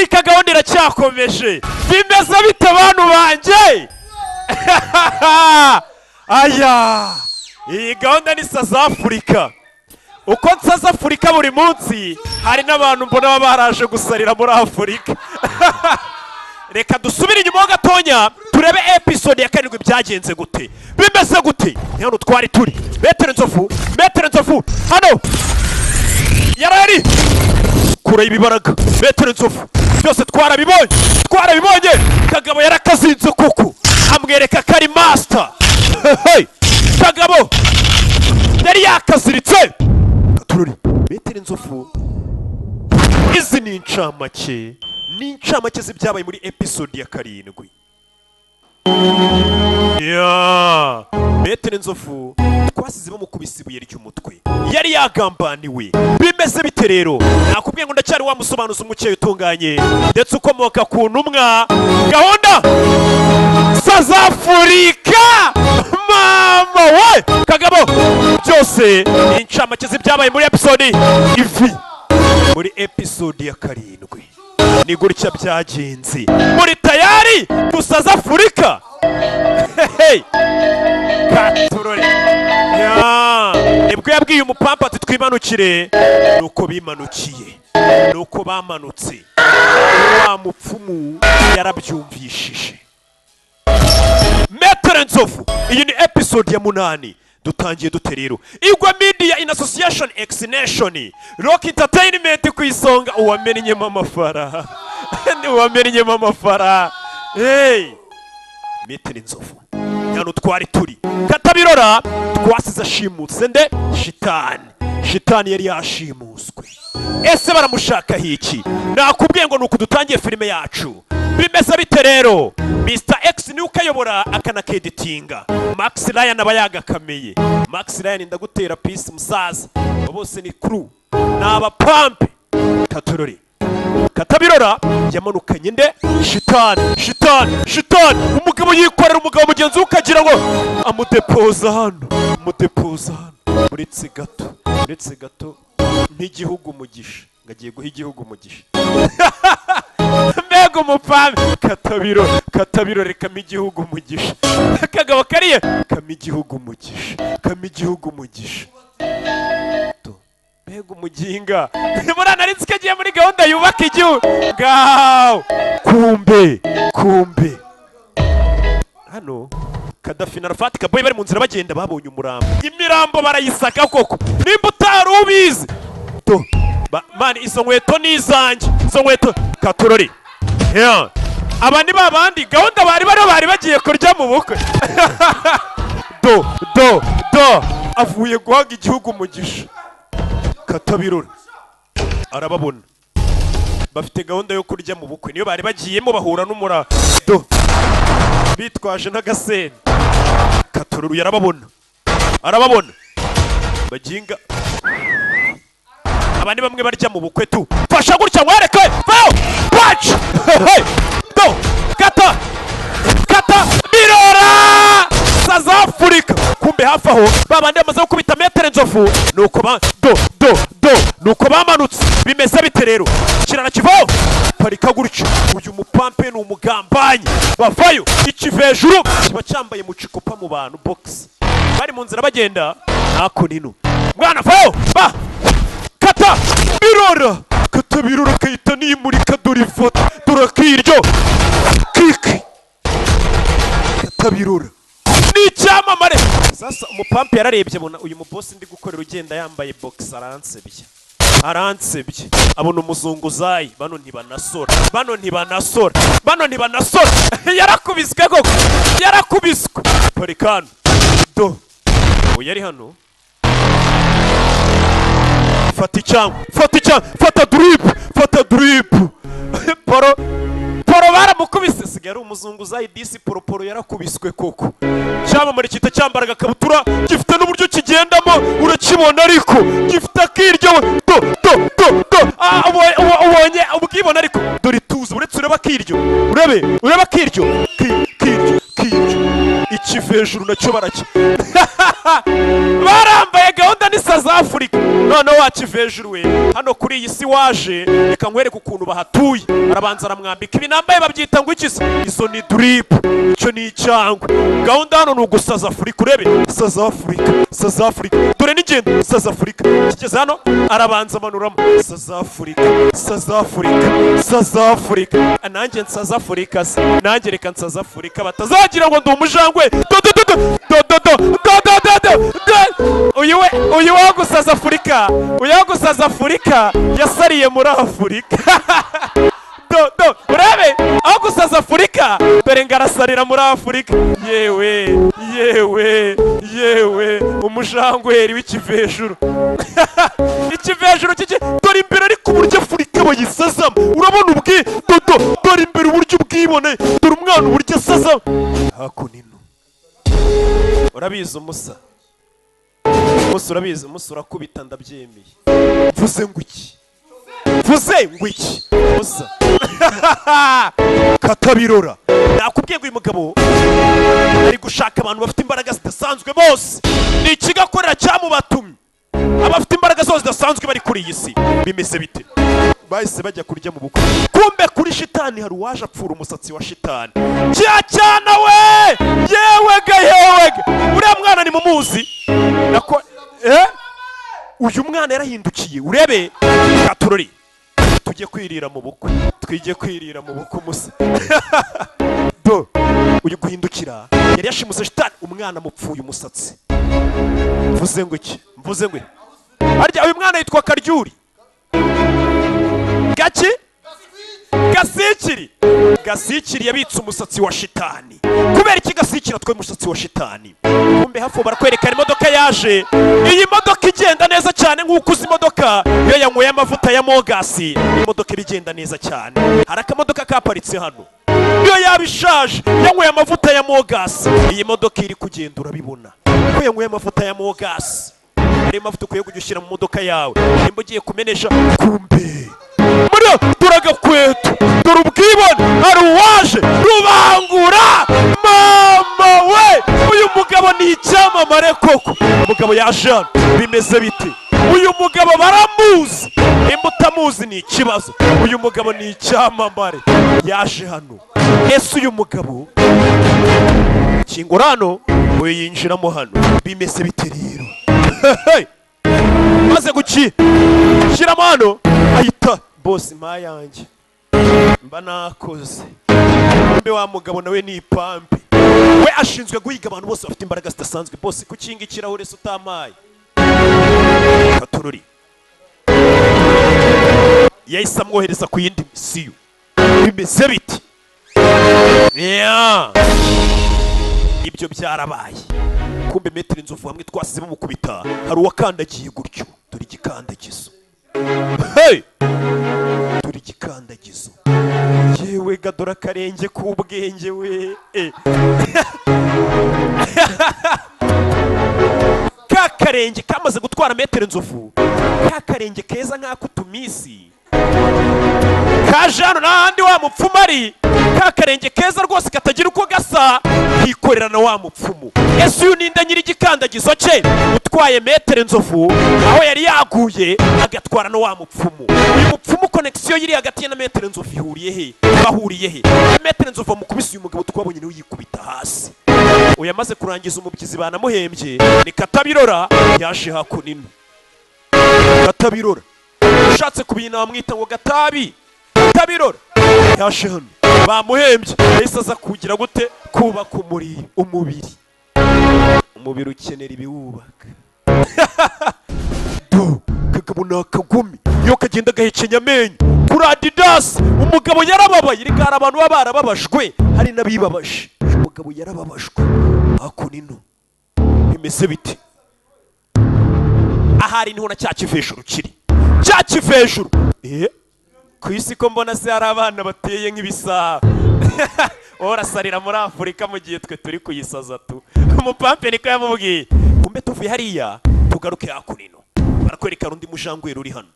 Afurika gahunda iracyakomeje. Bimeze bite bantu banje? Aya, iyi gahunda ni South Africa. Uko South Africa buri munsi hari n'abantu mbona baba baraje gusarira muri Afurika. Reka dusubire inyuma gatonya turebe episode ya 7 byagenze gute. Bimeze gute? Hano twari turi. Metero Nzofu. Hano. Yarari. Kura ibibaraga. Metero Nzofu. Byose twarabibonye. Kagabo yarakazinze kuko amwereka kari master. Hey. Kagabo. Yari yakaziritse. Tururi. Metero Nzofu. Izi ni incamake z'ibyabaye muri episode ya 7. Ya Metero Nzofu twasize bamukubise ibuye ry'umutwe. Yari yagambaniwe. Bimeze bite rero? Nakubwiye ngo ndacyari wamusobanuza umucyeyo utunganye ndetse ukomoka ku ntumwa gahunda South Africa. Mama we Kagabo byose incamake z'ibyabaye muri episode ivi. Muri episode ya 7 ni gutya byagenze. Muri tayari ku South Africa. Hey. Katurore. Ya, nibwo yabwiye umupampa ati twimanukire. Nuko bimanukiye. Nuko bamanutse. Wa mupfumu yarabyumvishije. Metero Nzofu. Iyi ni episode ya 8. Dutangiye dute rero. Igwa Media in Association X Nation. Rock Entertainment ku isonga uwamenyemo amafara. Ni uwamenyemo amafara. Hey. Metero Nzofu. Hano twari turi. Katabirora twasize ashimutse nde Shitani yari yashimuswe. Ese baramushaka hiki? Nakubwiye ngo nuko dutangiye filime yacu. Bimeze bite rero? Mr X ni ukayobora akanakeditinga. Max Ryan abayagakameye. Max Ryan ndagutera peace musaza. Bose ni crew. N'abapampe. Katurori. Katabirora yamanukanye nde Shitani. Umugabo yikorera umugabo mugenzi ukagira ngo amudepoza hano. Uretse gato n'igihugu mugisha. Ngagiye guha igihugu mugisha. Mbega umupampe. Katabiro reka igihugu mugisha. Kagabo kariye kama igihugu mugisha. Mbega umuginga. Murana rinzike agiye muri gahunda yubaka igihugu. Gaw. Kumbe. Hano Kadafi na Rafati Kaboyi bari mu nzira bagenda babonye umurambo. Imirambo barayisaka koko. Nimba utari ubizi. Mani izo nkweto nizanjye. Katurori. Yeah. Abandi babandi gahunda bari bagiye kurya mu bukwe. Avuye guhaga igihugu mugisha. Katabirora arababona bafite gahunda yo kurya mu bukwe niyo bari bagiyemo bahura n'umura bitwaje n'agaseni. Katururu yarababona baginga abandi bamwe barya mu bukwe tu fasha gutya wareke watch kata birora South Africa. Kumbe hafi aho babandi bamaze gukubita Metero Nzofu nuko bamanutse. Bimeze bite rero? Kirana kivaho parika gutya. Uyu mupampe ni umugambanyi. Bavayo ikivejuru kiba cyambaye mu cikopa mu bantu box. Bari mu nzira bagenda nako nino. Mwana vayo ba kata birora. Katabirora kayita nimurika dore ifoto turakiryo kiki. Katabirora ni icyamamare. Sasa umupampe yararebye abona uyu mubosi ndi gukorera ugenda yambaye box aransebye. Abona umuzunguzayi. Bano ntibanasora. Yarakubiswe koko. Parikano yari hano. Fata drip. Poro baramukubise. Sigari umuzunguzayi disi poro yarakubiswe koko. Cyamamare kita cyambaraga kabutura gifite n'uburyo kigendamo urakibona ariko gifite akiryo ubonye ubwibona ariko dore tuzi uretse ureba akiryo ureba akiryo ikivejuru nacyo baraki. barambaye gahunda n'isa za Afurika. Noneho wakiva hejuru we, hano kuri iyi si waje, reka nkwereke ukuntu bahatuye. Arabanza aramwambika ibi nambaye babyita ngo iki se? Izo ni drip, icyo ni icyangwe. Gahunda hano ni ugusaza Afurika, urebe saza Afurika, saza Afurika, dore n'ingendo saza Afurika. Kigeze hano arabanza amanuramo saza Afurika, saza Afurika, saza Afurika. Nanjye nsaza Afurika se, nanjye reka nsaza Afurika, batazagira ngo ndi umujangwe. Uyu wagusaza Afurika, uyu wagusaza Afurika yasariye muri Afurika. Urebe aho gusaza Afurika, dore ngarasarira muri Afurika. Yewe umujangweri w'ikivejuru. Ikivejuru kiki dore imbere ari ku buryo Afurika bayisazamo. Urabona ubwi dore imbere uburyo ubwibone, dore umwana uburyo asazamo. Hakunino urabizi umusa, urabizi umusa urakubita ndabyemeye. Mvuze ngo iki? Mvuze ngo iki? Musa Katabirora, nakubwiye ngo uyu mugabo ari gushaka abantu bafite imbaraga zidasanzwe bose. Ni ikigakorera cyamubatumye. Abafite imbaraga zose zidasanzwe bari kuri iyi si. Bimeze bite? Bahise bajya kurya mu bukwe. Kumbe kuri shitani hari uwaje apfura umusatsi wa shitani. Cyana we! Yewega. Uriya mwana ni mumuzi. Nako uyu mwana yarahindukiye. Urebe Katurori. Tujye kwirira mu bukwe. Twige kwirira mu bukwe musa. Uyu guhindukira yari yashimuse shitani, umwana mupfuye umusatsi. Mvuze ngo iki? Mvuze ngo harya uyu mwana yitwa Karyuri. Gaki? Gasikiri yabitse umusatsi wa shitani. Kubera iki Gasikiri atwaye umusatsi wa shitani? Kumbe hafu barakwerekana imodoka yaje. Iyi modoka igenda neza cyane nk'uko uzi imodoka iyo yanyweye amavuta ya mogasi. Imodoka ibigenda neza cyane. Hari akamodoka kaparitse hano. Iyo yabishaje yanyweye amavuta ya mogasi. Iyi modoka iri kugenda urabibona ko yanyweye amavuta ya mogasi. Hari mavuta ukwiye kujya mu modoka yawe. Nimba ugiye kumenesha kumbe muri turagakweto, dore ubwibone hari uwaje rubangura. Mama we, uyu mugabo ni icyamamare koko. Umugabo yaje hano, bimeze bite? Uyu mugabo baramuzi, nimba utamuzi ni ikibazo. Uyu mugabo ni icyamamare yaje hano. Ese uyu mugabo kingurano uyu yinjiramo hano, bimeze bite rero? Maze guki shiramo hano ahita boss mayange mba nakoze. Mbe wa mugabo nawe ni ipampe, we ashinzwe guhiga abantu bose bafite imbaraga zidasanzwe. Boss kukinga ikirahure se utamaye. Katurori yahise amwohereza ku yindi misiyo. Bimeze biti? Ibyo byarabaye. Kumbe metero inzovu hamwe twasize bamukubita, hari uwakandagiye gutyo. Turi gikandagizo. Turi gikandagizo. Yewe gadora karenge k'ubwenge we. Kakarenge kamaze gutwara metero inzovu. Kakarenge keza nk'akutumisi. Kaje hano n'ahandi wa mupfumu ari. Kakarenge keza rwose katagira uko gasa, hikorera na wa mupfumu. Ese uyu ninde nyiri igikandagizo cye utwaye metero inzovu aho yari yaguye agatwara na wa mupfumu? Uyu mupfumu connection yiri hagati na metero inzovu ihuriye he? Bahuriye he? Metero inzovu mukubise uyu mugabo twabonye niwe yikubita hasi. Uyu amaze kurangiza umubyizi banamuhembye ni Katabirora yaje hakunino. Katabirora ushatse kubina bamwita ngo Gatabi. Katabirora yaje hano bamuhembye yahise aza kugira gute? Kubaka umubiri. Umubiri ukenera ibiwubaka. Kagabo nakagumi iyo kagenda gahekenya amenyo kuri Adidas. Umugabo yarababaye. Rigara abantu baba barababajwe, hari nabibabaje. Umugabo yarababajwe hakunino. Bimeze bite? Ahari niho na cya kivejuru kiri. Cya kivejuru ku isi ko mbona se hari abana bateye nk'ibisaha. Orasarira muri Afurika mu gihe twe turi kuyisaza tu. Umupampe niko yamubwiye. Kumbe tuvuye hariya tugaruke hakunino. Barakwereka undi mujangweri uri hano.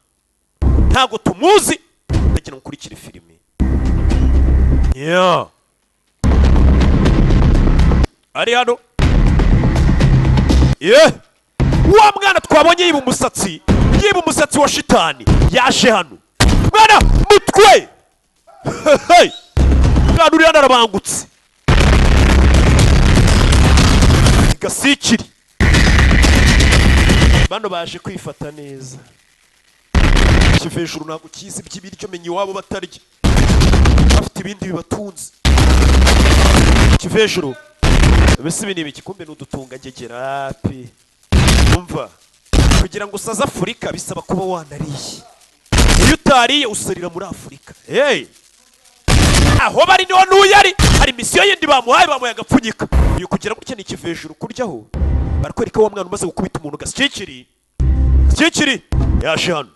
Ntago tumuzi. Ndagira mukurikire filime. Ari hano. wa mwana twabonye yiba umusatsi wa shitani yaje hano. Mwana mutwe mwana uriya narabangutse gasikiri. Bano baje kwifata neza. Kivejuru ntabwo kizi by'ibiryo menye iwabo batarya, bafite ibindi bibatunze. Kivejuru bese ibi ni ibiki? Kumbe n'udutunga ngegera pe. Umva, kugira ngo usaze Afurika bisaba kuba wanariye. Iyo utariye usarira muri Afurika. Aho bari niho n'uyari, hari misiyo yindi bamuhaye agapfunyika. Uyu kugira gutya ni Kivejuru kuryaho barakwereka wa mwana umaze gukubita umuntu gasikiri yaje hano.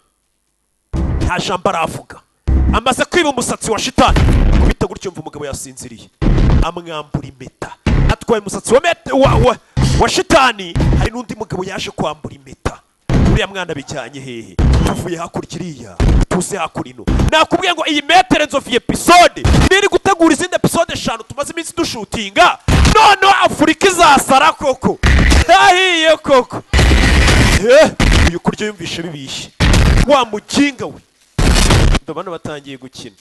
Nta jambo aravuga, amaze kwiba umusatsi wa shitani. Kubita gutyo mva umugabo yasinziriye, amwambura impeta. Atwaye umusatsi wa shitani. Hari n'undi mugabo yaje kwambura impeta. Uriya mwana bijyanye hehe? Tuvuye hakurikiriya tuze hakurino. Nakubwiye ngo iyi metere nzovu episode niri gutegura izindi episode 5 tumaze iminsi dushutinga. None Afurika izasara koko. Ahiye koko. Uyu kurya yumvishe bibishye. Wa mukinga we. Bano batangiye gukina.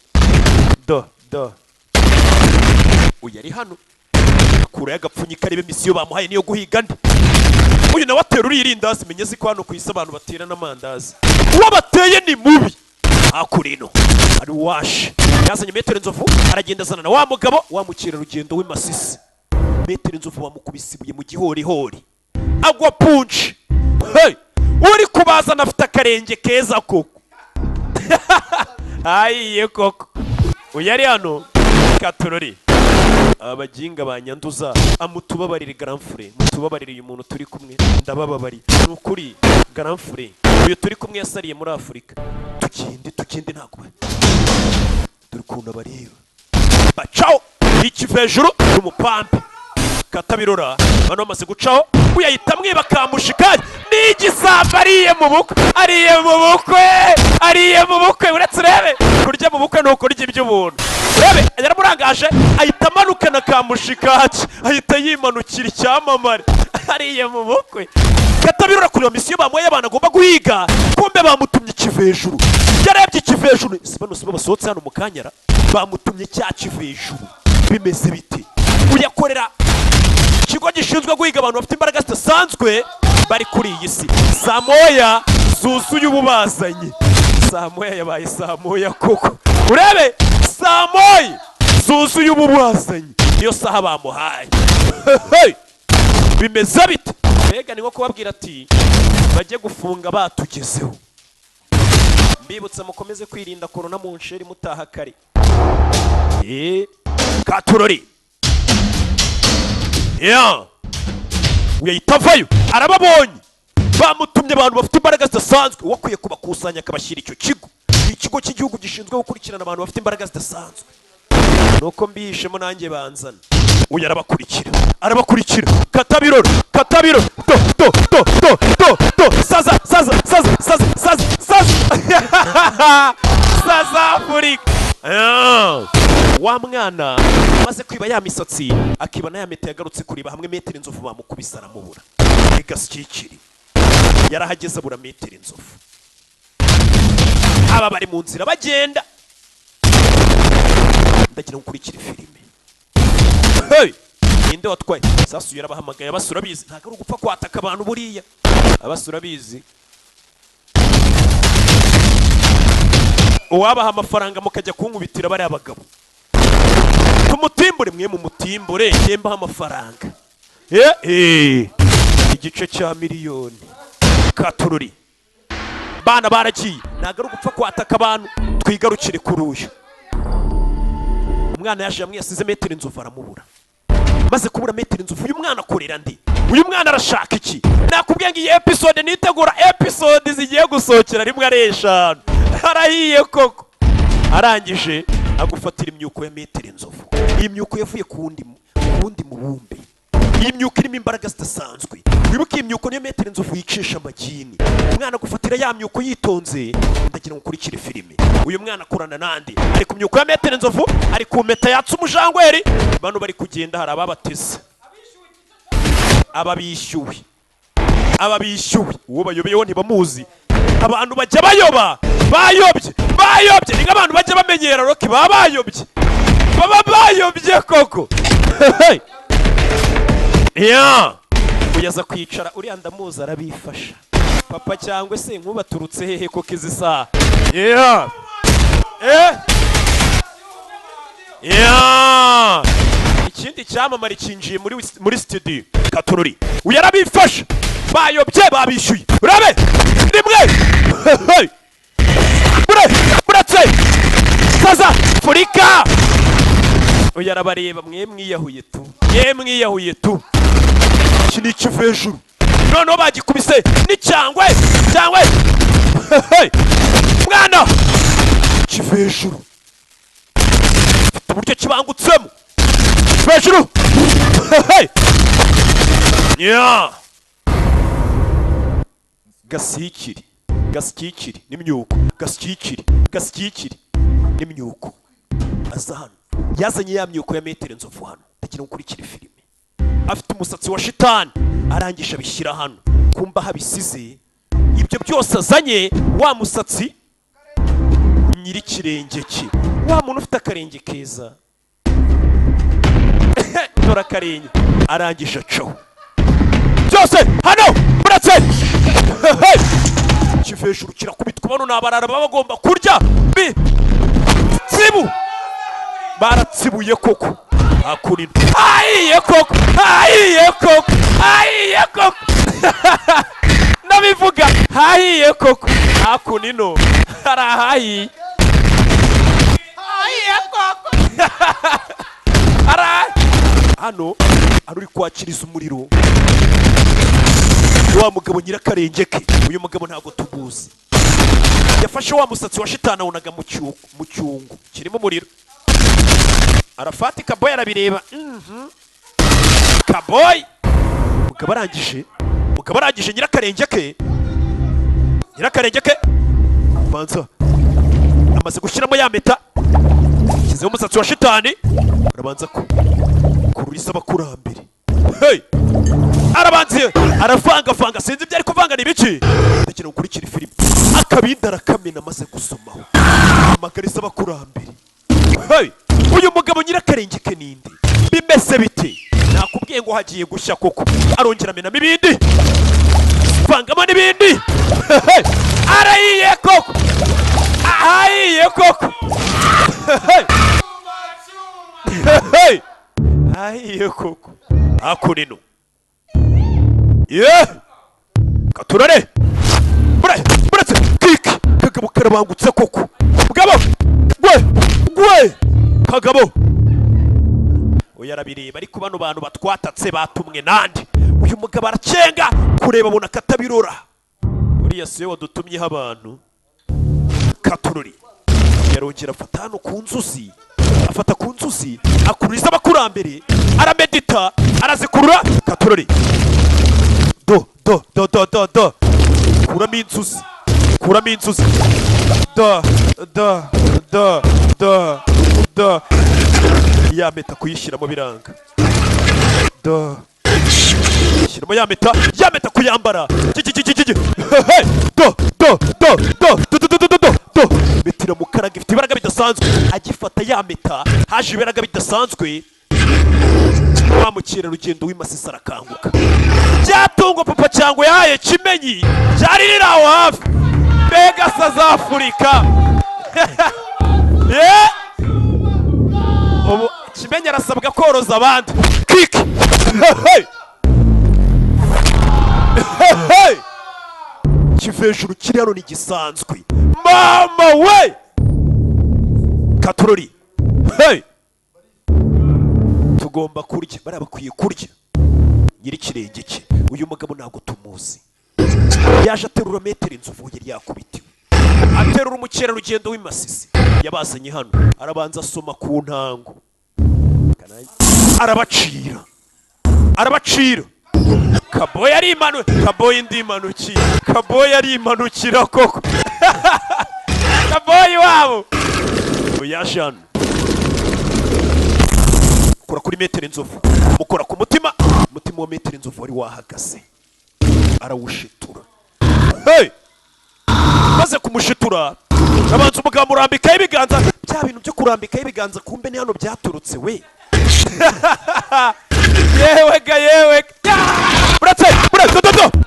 Uyu ari hano. Kura y'agapfunyika aribe misiyo bamuhaye niyo guhiga ndi. Uyu nawe atera uririndazi, menye ziko hano kwisa abantu batera n'amandazi. Uwo bateye ni mubi. Hakurino ari washe. Yazanye metere nzovu aragenda azana na wa mugabo wamukira rugendo w'imasisi. Metere nzovu bamukubisibuye mu gihorihori. Agwa punch. Uri kubazana afite akarenge keza koko. Ayiye koko. Uyu ari hano Katorori. Abajinga banyanduza amutubabarire grand frère, mutubabarire uyu muntu turi kumwe ndabababari. Nukuri grand frère uyu turi kumwe yasariye muri Afurika. Tukindi ntabwo turi kuna bareba bacao Ikivejuru n'umupampe Katabirora. Bano bamaze gucaho uyahita mwiba kamushikari n'igisamba ariye mu bukwe uretse urebe kurya mu bukwe nuko urya iby'ubuntu. Urebe yaramurangaje ahita amanukana kamushikari, ahita yimanukira icyamamare ariye mu bukwe. Katabirora kuri misiyo bamuhaye abantu agomba guhiga, kumbe bamutumye Ikivejuru. Yarebye Ikivejuru bano sibo basohotse hano mu Kanyara, bamutumye cya Kivejuru. Bimeze bite? Uyakorera ikigo gishinzwe guhiga abantu bafite imbaraga zidasanzwe bari kuri iyi si. Saa moya zuzuye ububazanye. Saa moya yabaye saa moya koko. Urebe saa moya zuzuye ububazanye niyo saha bamuhaye. Bimeze bite? Mbega ni nko kubabwira ati bajye gufunga batugezeho. Mbibutse mukomeze kwirinda corona mu nsheri mutaha kare. Katorori uyayitavayo arababonye. Bamutumye abantu bafite imbaraga zidasanzwe, wakwiye kubakusanya akabashyira icyo kigo. Ikigo cy'igihugu gishinzwe gukurikirana abantu bafite imbaraga zidasanzwe. Nuko mbihishemo nanjye banzana. Uyu arabakurikira Katabirora saza Afurika. Wa mwana maze kwiba ya misatsi akibana ya mete yagarutse kuriba hamwe metere nzovu bamukubisa aramubura. Gasikiri yarahageze abura metere nzovu. Aba bari mu nzira bagenda. Ndagira gukurikira filime. Ninde watwaye? Sasu yarabahamagaye abasura bizi. Ntago ari gupfa kwataka abantu buriya. Abasura bizi. Uwabaha amafaranga mukajya kunkubitira bari abagabo. Tumutimbure mwe mu mutimbure yemba amafaranga. Igice cya miliyoni. Katorori. Bana baragiye. Ntago ari gupfa kwataka abantu. Twigarukire kuri uyu. Umwana yaje yamwe yasize metere nzovu aramubura. Maze kubura metere nzovu uyu mwana akorera ndi. Uyu mwana arashaka iki? Nakubwiye ngo iyi episode nitegura episode zigiye gusohokera rimwe ari 5. Harahiye koko. Arangije agufatira imyuko ya metere nzovu. Iyi myuko yavuye ku wundi mubumbe. Iyi myuko irimo imbaraga zidasanzwe. Wibuke imyuko niyo metere nzovu yicisha amagini. Umwana agufatira ya myuko yitonze. Ndagira ngo ukurikire filime. Uyu mwana akorana nandi ari ku myuko ya metere nzovu, ari ku meta yatse umujangweri. Bano bari kugenda hari ababateze ababishyuwe. aba bishyuwe uwo bayobeyeho ntibamuzi abantu bajya bayobye ni nk'abantu bajya bamenyera roki baba bayobye koko uyaza kwicara uriya ndamuzi arabifasha papa cyangwa se nkubaturutse hehe koko izi saha ikindi cyamamare kinjiye muri studio Katururi uyarabifasha bayobye babishyuye urabe rimwe buratse kaza Afurika uyarabareba mwiyahuye tu iki ni ikivejuru noneho bagikubise n'icyangwe mwana ikivejuru mfite uburyo kibangutsemo ikivejuru gasikikiri n'imyuko aza hano yazanye ya myuko ya metero inzovu hano ndagira ngo ukurikire filime afite umusatsi wa shitani arangisha abishyira hano kumba habisize ibyo byose azanye wa musatsi nyiri kirenge cye wa muntu ufite akarenge keza dore akarenge arangisha caho byose hano buratse kivejuru kirakubitwa bano nabarara baba bagomba kurya tsibu baratsibuye koko akurino ayiye koko nabivuga hahiye koko akunino harahayi koko hano uri kwakiriza umuriro wa mugabo nyirakarenge ke uyu mugabo ntago tubuzi yafashe wa musatsi wa shitana unaga mu cyungu kirimo umuriro arafati Kaboy arabireba Kaboy mugabo arangije nyirakarenge ke banza amaze gushyiramo ya meta kizeho umusatsi wa shitani arabanza kururisa abakurambere arabanziye aravanga sinzi ibyo ari kuvanga n'ibiki ndagira ukurikira filime akabinda arakamena amaze gusomaho amagarisa abakurambere uyu mugabo nyirakarenge ke ninde bimeze bite nakubwiye ngo hagiye gushya koko arongera amenamo ibindi vangamo n'ibindi arayiye koko ahiye koko akunino Katurare buratse kiki kagabo karabangutse koko mugabo gwe kagabo uyarabireba ariko bano bantu batwatatse batumwe nande uyu mugabo aracenga kureba abona katabirora uriya siyo wadutumyeho abantu Katururi yarongera afata hano ku nzuzi akururiza abakurambere aramedita arazikurura Katururi do kuramo inzuzi da ya meta kuyishyiramo biranga shyiramo ya meta kuyambara metira mukaraga ifite ibaraga bidasanzwe agifata ya meta haje ibaraga bidasanzwe wa mukerarugendo w'imasisi arakanguka byatungo papa cyangwa yahaye Kimenyi byari riri aho hafi mbega saza Afurika ubu Kimenyi arasabwa koroza abandi kiki kivejuru kiri hano n'igisanzwe mama we Katururi tugomba kurya bari bakwiye kurya nyiri kirenge cye uyu mugabo ntago tumuzi yaje aterura metero inzovu yari yakubitiwe aterura umukerarugendo w'imasisi yabazanye hano arabanza asoma ku ntango arabacira Kaboy arimanukira koko Kaboy wabo uyashana kora kuri metero inzovu mukora ku mutima wa metero inzovu wari wahagaze arawushitura. Hey! Maze kumushitura abanza umugabo urambikaho ibiganza. Bya bintu byo kurambikaho ibiganza kumbe ni hano byaturutse we. Yewe ga yewe. Buratse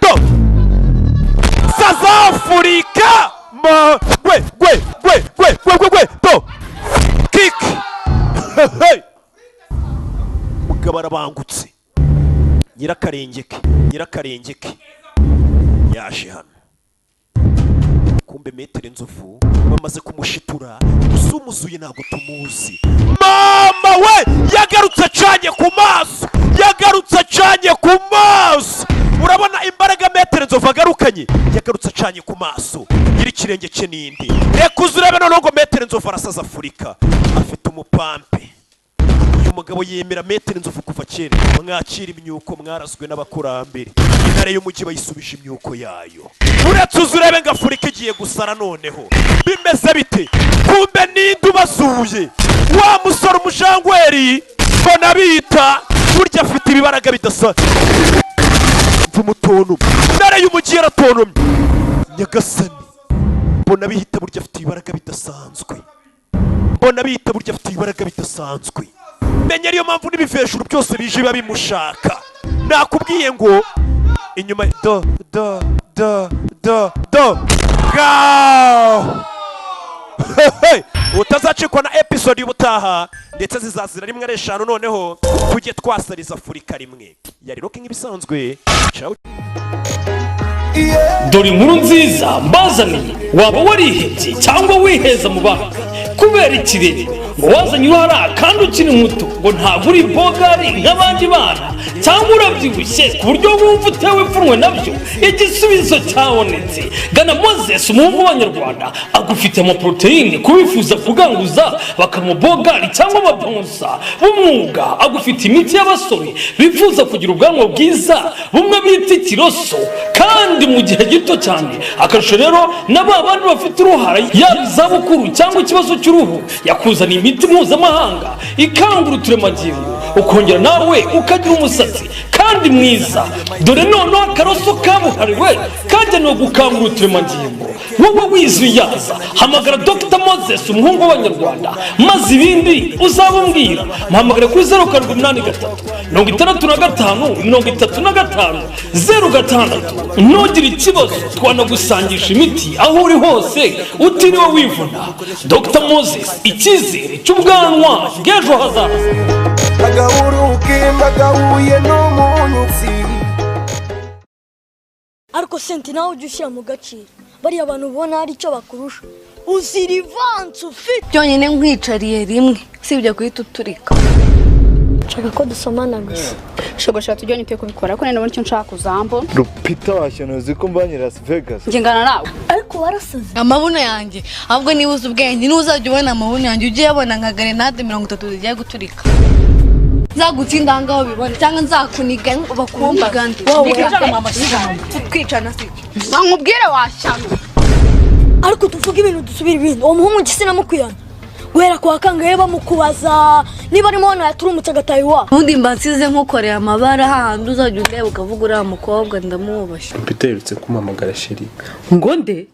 do. South Africa. Gwe do. Kick. Hey. Mugabo arabangutse. Nyirakarengeke yaje hano. Kumbe metero inzovu bamaze kumushitura usumuzuye ntabwo tumuzi. Mama we yagarutse acanye ku maso. Urabona imbaraga metero inzovu agarukanye yagarutse acanye ku maso. Nyiri kirenge cye nindi reka uzurebe noneho ngo metero inzovu arasaza Afurika afite umupampe. Umugabo yemera metero inzovu kuva kera. Mwakira imyuko mwarazwe n'abakurambere. Intare y'umujyi bayisubije imyuko yayo. Uretse uzurebe ngo Afurika igiye gusara noneho. Bimeze bite? Kumbe ninde ubasuye? Wa musore umujangweri mbona bita burya afite ibibaraga bidasa. Mvumutono. Intare y'umujyi yaratonomye. Nyagasani. Mbona bihita burya afite ibibaraga bidasanzwe. Menya ariyo mpamvu n'ibivejuru byose bije biba bimushaka. Nakubwiye ngo inyuma do go. Utazacikwa na episode y'ubutaha ndetse zizazira rimwe ari 5 noneho tujye twasariza Afurika rimwe. Yari Rock nk'ibisanzwe. Ciao. Dore inkuru nziza mbazaniye. Waba warihebye cyangwa wiheza mu bandi kubera ikirere ngo wazanye uruhara kandi ukiri muto ngo ntabwo uri bogari nk'abandi bana cyangwa urabyibushye ku buryo wumva utewe ipfunwe nabyo. Igisubizo cyabonetse. Gana Moses umuhungu w'Abanyarwanda agufite amaproteine kubifuza kuganguza bakamubogari cyangwa ababonsa b'umwuga. Agufite imiti y'abasore bifuza kugira ubwanwa bwiza bumwe bita ikiroso kandi mu gihe gito cyane. Akarusho rero n'abandi bafite uruhara yaba izabukuru cyangwa ikibazo cy'uruhu yakuzaniye imiti mpuzamahanga ikangura uturemangingo ukongera nawe ukagira umusatsi kandi mwiza. Dore noneho akaroso kabuhariwe kagenewe gukangura uturemangingo. Wowe wizuyaza hamagara Dr. Moses umuhungu w'Abanyarwanda maze ibindi uzabumbwira. Muhamagare kuri 0783 65 35 06. Ntugire ikibazo twanagusangisha imiti aho uri hose utiriwe wivuna. Dr. Moses icyizere cy'ubwanwa bw'ejo hazaza. Agahuruke magahuye n'umunyutsi. Ariko senti nawe ujye ushyira mu gaciro bariya abantu ubona hari icyo bakurusha. Uzirivanse ufite byonyine nkwicariye rimwe sibyo guhita uturika. Nshaka ko dusomana gusa. Shogosha tujyanye twe kubikora ko nene icyo nshaka kuzambo. Rupita washyanoze ko mbanye Las Vegas. Ngengana nawe. Ariko warasaze. Amabuno yanjye ahubwo niba uzi ubwenge n'uzajya ubona amabuno yanjye ujye yabona nka grenade 30 zigiye guturika. Nzagutsinda ngaho bibone cyangwa nzakuniga bakumba. Twicana siki. Bamubwire washyano. Ariko tuvuga ibintu dusubira ibintu. Uwo muhungu gisina mukuyana. Guhera kwa kangaye bamukubaza niba arimo hano yaturumutse agatayi wa. Undi mbansize nkukoreye amabara handi uzajya ureba ukavuga uriya mukobwa ndamubashye. Peter yerutse kumamagara Sheri. Ngo nde?